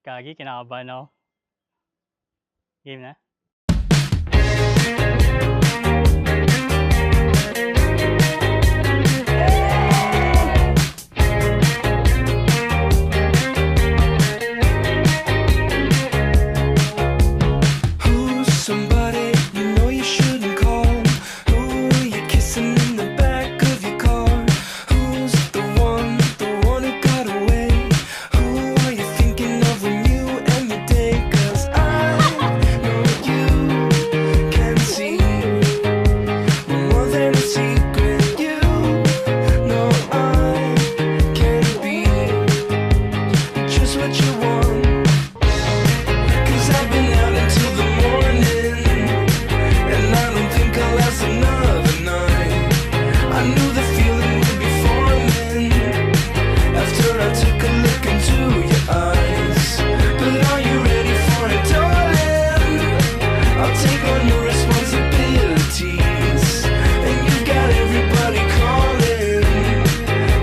Gagi, kinakabahan ako. Game na? Who's somebody you know you shouldn't call? Who you kissing in the back of your car? Who's the one who got away? Who are you thinking of when you end the day? 'Cause I know you can see more than a secret. You know I can be just what you want. 'Cause I've been out until the morning, and I don't think I'll last another night. I knew the feeling would be forming after I took a look into your eyes. But are you ready for it, darling? I'll take on your responsibilities, and you've got everybody calling,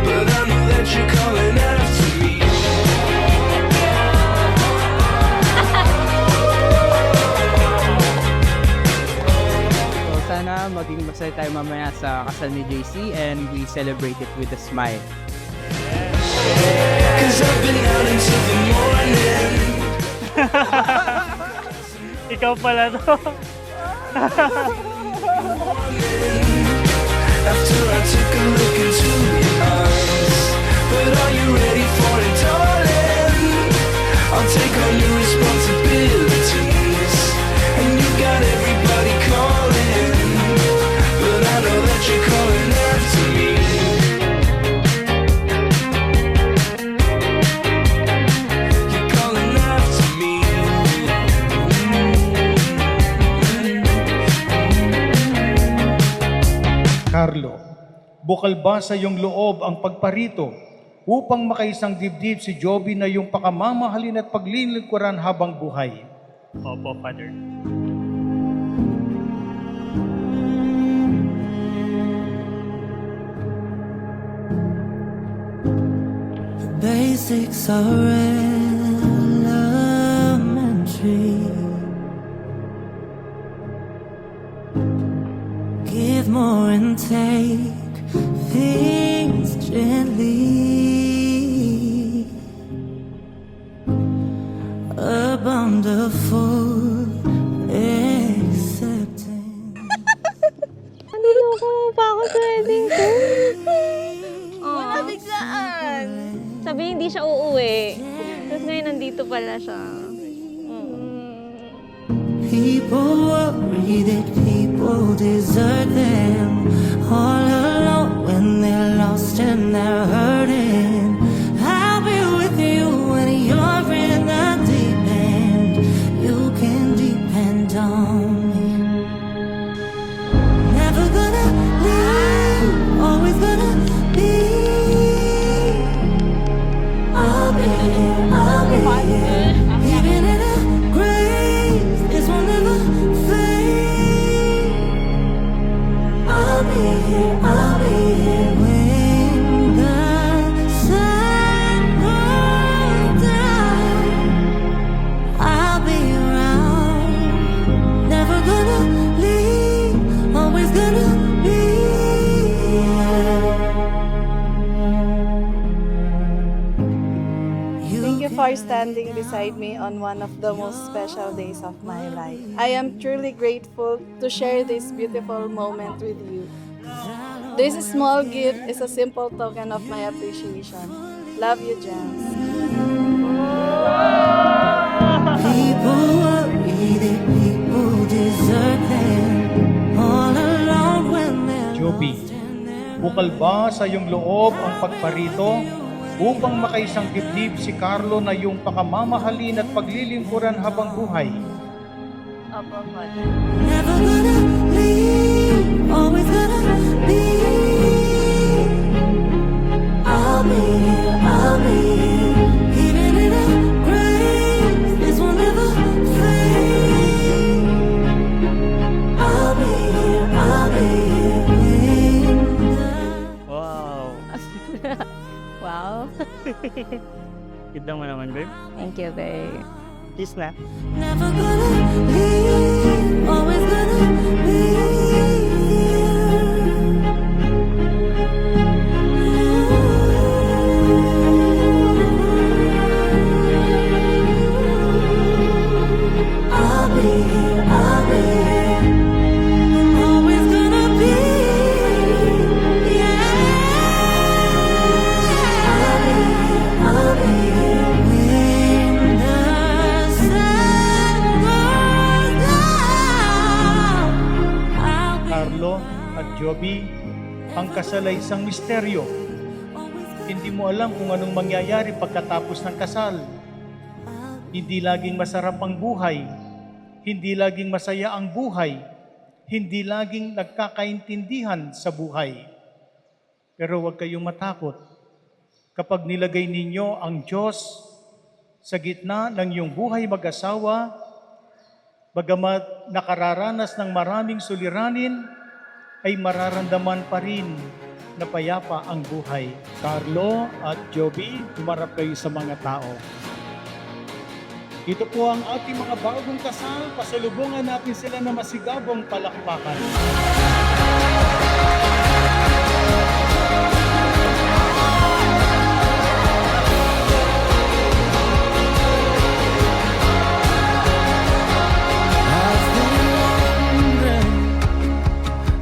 but I know that you're calling after me. So sana maging masaya tayo mamaya sa kasal ni JC and we celebrate it with a smile. 'Cause I've been out until the morning. Ikaw pala to. After I took a look into your eyes. But are you ready for it, darling? I'll take on your responsibilities, and you got everybody calling, but I know that you're calling after me. You're calling after me. Carlo, bukal ba sa iyong loob ang pagparito upang makaisang dibdib si Joby na iyong pakamamahalin at paglilingkuran habang buhay? Opo, Father. Basics are elementary. Give more and take things gently. A bountiful acceptance. Niloko mo pa ako sa wedding ko. Wala biglaan. Sabi hindi siya uuwi. Tapos ngayon nandito pala siya. People worry that people desert them, all alone when they're lost and they're hurting. I'll be with you when you're in the deep end. You can depend on me. Never gonna leave, always gonna be. I'll be here, I'll be here. Even in a grave, this will never fade. I'll be here, I'll be here when the sun goes down. I'll be around, never gonna leave, always gonna be. Thank you for standing beside me on one of the most special days of my life. I am truly grateful to share this beautiful moment with you. This small gift is a simple token of my appreciation. Love you, Jens. People worry that people desert them, all alone when they're Joby, bukal ba sa iyong loob ang pagparito upang makaisang dibdib si Carlo na iyong pakamamahalin at paglilingkuran habang buhay? Opo, Father. never gonna leave, always gonna be. I'll be here, I'll be here, even in a grave, this will never fade. I'll be here when the Wow. Wow. Ganda mo naman, babe. Thank you, babe. Kiss na. Never gonna leave, always gonna be here. I'll be here, I'll be here. I'm always gonna be, yeah. I'll be here when the sun goes down. I'll be Carlo at Joby, ang kasal ay isang misteryo. Hindi mo alam kung anong mangyayari pagkatapos ng kasal. Hindi laging masarap ang buhay. Hindi laging masaya ang buhay. Hindi laging nagkakaintindihan sa buhay. Pero huwag kayong matakot. Kapag nilagay ninyo ang Diyos sa gitna ng iyong buhay mag-asawa, bagamat nakararanas ng maraming suliranin, ay mararamdaman pa rin na payapa ang buhay. Carlo at Joby, humarap kayo sa mga tao. Ito po ang ating mga bagong kasal. Pasalubungan natin sila na masigabong palakpakan.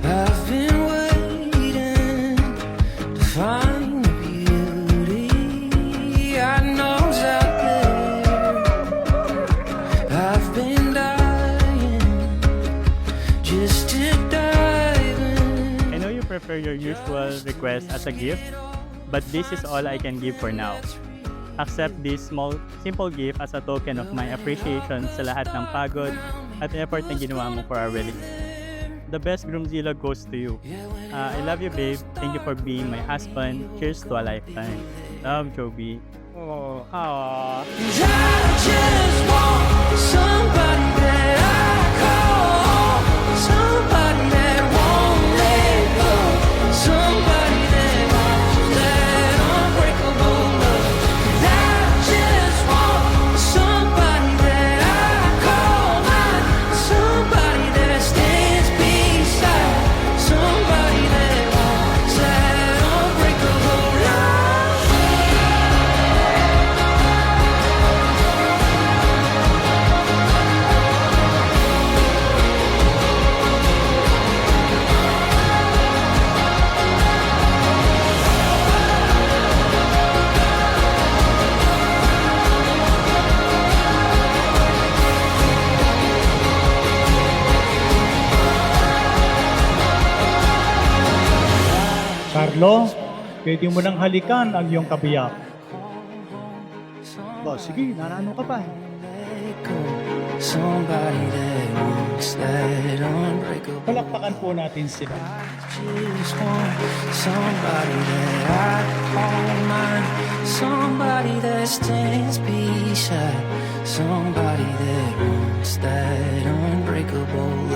I've been waiting to find the beauty I know's out there. I've been dying just to dive in. I know you prefer your usual request as a gift, but this is all I can give for now. Accept this small, simple gift as a token of my appreciation sa lahat ng pagod at effort na ginawa mo for our wedding. The best groomzilla goes to you. I love you, babe. Thank you for being my husband. Cheers to a lifetime. Love, Joby. Oh, aww. I just want somebody that I call, somebody that won't let go, somebody that wants that unbreakable love. I just want somebody that I call mine, somebody that stands beside, somebody that wants that unbreakable love. Carlo, pwede mo nang halikan ang iyong kabiyak. Ba, sige, nanano ka pa. Somebody that wants that unbreakable. Palakpakan po natin sila. Just want somebody that I call mine, somebody that stands beside, somebody that wants that unbreakable